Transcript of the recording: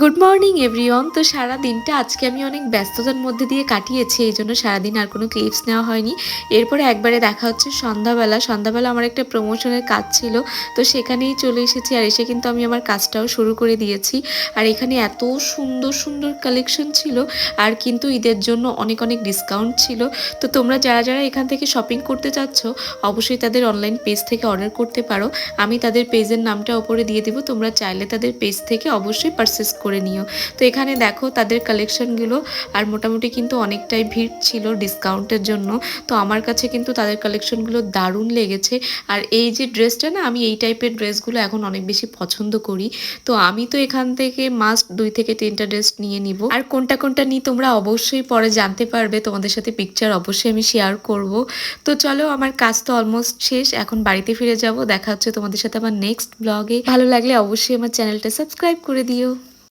Good morning everyone. তো সারা দিনটা আজকে আমি অনেক ব্যস্ততার মধ্যে দিয়ে কাটিয়েছি, এই জন্য সারাদিন আর কোনো ক্লিপস নেওয়া হয়নি। এরপরে একবারে দেখা হচ্ছে সন্ধ্যাবেলা আমার একটা প্রমোশনের কাজ ছিল, তো সেখানেই চলে এসেছি। আর এসে কিন্তু আমি আমার কাজটাও শুরু করে দিয়েছি। আর এখানে এত সুন্দর সুন্দর কালেকশন ছিল, আর কিন্তু ঈদের জন্য অনেক অনেক ডিসকাউন্ট ছিল। তো তোমরা যারা যারা এখান থেকে শপিং করতে চাচ্ছ, অবশ্যই তাদের অনলাইন পেজ থেকে অর্ডার করতে পারো। আমি তাদের পেজের নামটা ওপরে দিয়ে দিব, তোমরা চাইলে তাদের পেজ থেকে অবশ্যই পারচেস করে নিও। তো এখানে দেখো তাদের কালেকশনগুলো, আর মোটামুটি কিন্তু অনেকটাই ভিড় ছিল ডিসকাউন্টের জন্য। তো আমার কাছে কিন্তু তাদের কালেকশনগুলো দারুণ লেগেছে। আর এই যে ড্রেসটা না, আমি এই টাইপের ড্রেসগুলো এখন অনেক বেশি পছন্দ করি। তো আমি তো এখান থেকে মাস্ট 2 থেকে 3টা ড্রেস নিয়ে নিব। আর কোনটা কোনটা নিই তোমরা অবশ্যই পরে জানতে পারবে, তোমাদের সাথে পিকচার অবশ্যই আমি শেয়ার করব। তো চলো, আমার কাজ তো অলমোস্ট শেষ, এখন বাড়িতে ফিরে যাব। দেখা হচ্ছে তোমাদের সাথে আমার নেক্সট ব্লগে। ভালো লাগলে অবশ্যই আমার চ্যানেলটা সাবস্ক্রাইব করে দিও।